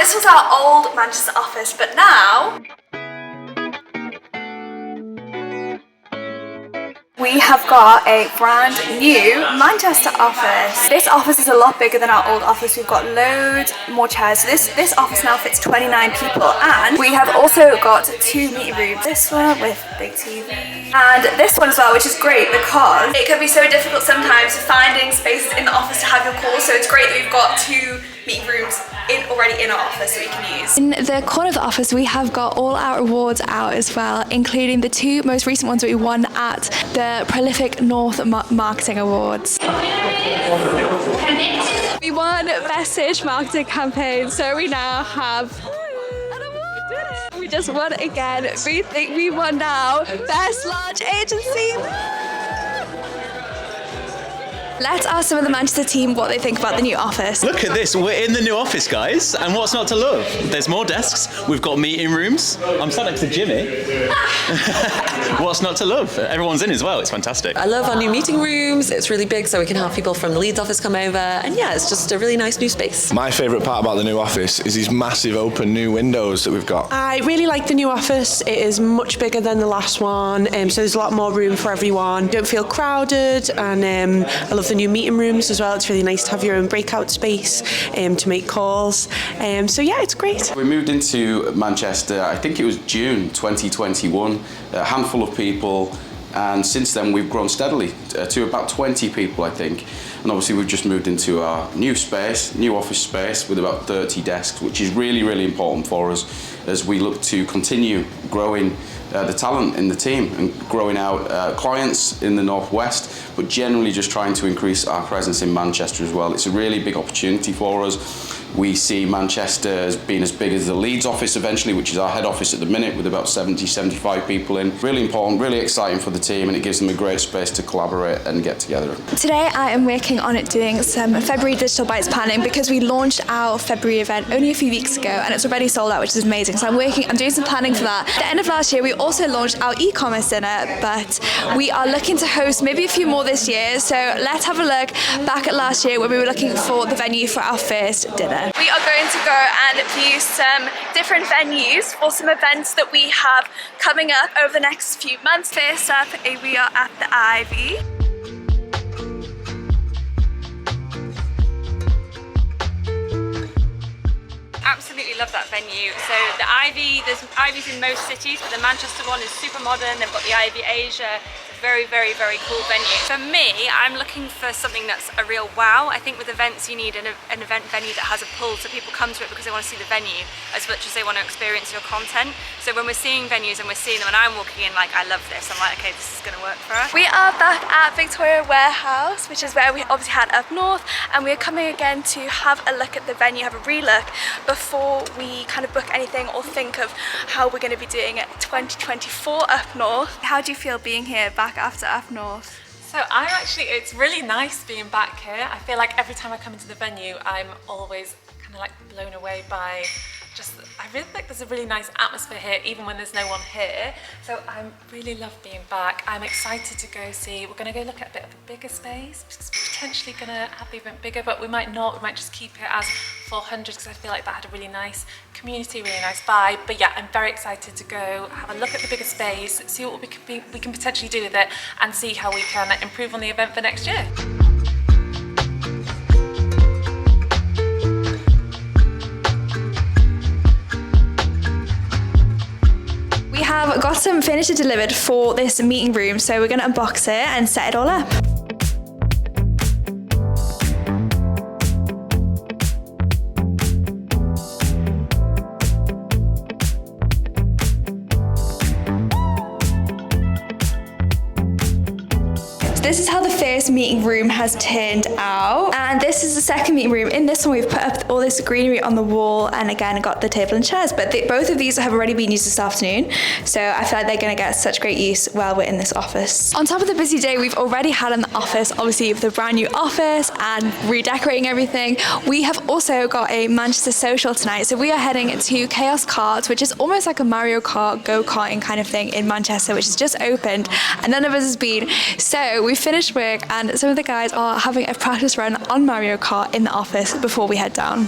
this was our old Manchester office, but now we have got a brand new Manchester office. This office is a lot bigger than our old office. We've got loads more chairs. So this office now fits 29 people, and we have also got 2 meeting rooms. This one with big TV, and this one as well, which is great because it can be so difficult sometimes finding spaces in the office to have your calls. So it's great that we've got 2 meeting rooms already in our office that we can use. In the corner of the office, we have got all our awards out as well, including the 2 most recent ones that we won at the Prolific North Marketing Awards. We won Best Search Marketing Campaign, so we now have an award. We just won again. We think we won now Best Large Agency. Let's ask some of the Manchester team what they think about the new office. Look at this, we're in the new office, guys, and what's not to love? There's more desks, we've got meeting rooms. I'm sat next to Jimmy. What's not to love? Everyone's in as well, it's fantastic. I love our new meeting rooms. It's really big, so we can have people from the Leeds office come over, and yeah, it's just a really nice new space. My favourite part about the new office is these massive open new windows that we've got. I really like the new office. It is much bigger than the last one, so there's a lot more room for everyone. Don't feel crowded, and I love the new meeting rooms as well. It's really nice to have your own breakout space to make calls. So yeah, it's great. We moved into Manchester, I think it was June 2021, a handful of people, and since then we've grown steadily to about 20 people, I think. And obviously we've just moved into our new space, new office space with about 30 desks, which is really, really important for us as we look to continue growing the talent in the team and growing out clients in the Northwest, but generally just trying to increase our presence in Manchester as well. It's a really big opportunity for us. We see Manchester as being as big as the Leeds office eventually, which is our head office at the minute with about 70, 75 people in. Really important, really exciting for the team, and it gives them a great space to collaborate and get together. Today I am working on doing some February Digital Bites planning because we launched our February event only a few weeks ago and it's already sold out, which is amazing. So I'm doing some planning for that. At the end of last year we also launched our e-commerce dinner, but we are looking to host maybe a few more this year. So let's have a look back at last year when we were looking for the venue for our first dinner. We are going to go and view some different venues for some events that we have coming up over the next few months. First up, we are at the Ivy. Absolutely love that venue. So the Ivy, there's Ivies in most cities, but the Manchester one is super modern. They've got the Ivy Asia. Very, very, very cool venue. For me, I'm looking for something that's a real wow. I think with events you need an event venue that has a pull, so people come to it because they want to see the venue as much as they want to experience your content. So when we're seeing venues and we're seeing them and I'm walking in like, I love this, I'm like, okay, this is going to work for us. We are back at Victoria Warehouse, which is where we obviously had up north, and we're coming again to have a look at the venue, have a relook before we kind of book anything or think of how we're going to be doing it 2024 up north. How do you feel being here back after up north? So it's really nice being back here. I feel like every time I come into the venue, I'm always kind of like blown away by I really think there's a really nice atmosphere here, even when there's no one here. So I really love being back. I'm excited to go see, we're going to go look at a bit of a bigger space, because we're potentially going to have the event bigger, but we might not. We might just keep it as 400, because I feel like that had a really nice community, really nice vibe. But yeah, I'm very excited to go have a look at the bigger space, see what we can potentially do with it, and see how we can improve on the event for next year. We have got some furniture delivered for this meeting room, so we're going to unbox it and set it all up. This is how the first meeting room has turned out, and this is the second meeting room. In this one we've put up all this greenery on the wall, and again got the table and chairs, but both of these have already been used this afternoon, so I feel like they're going to get such great use while we're in this office. On top of the busy day we've already had in the office, obviously with the brand new office and redecorating everything, we have also got a Manchester social tonight. So we are heading to Chaos Karts, which is almost like a Mario Kart go-karting kind of thing in Manchester, which has just opened and none of us has been. So we finished work and some of the guys are having a practice run on Mario Kart in the office before we head down.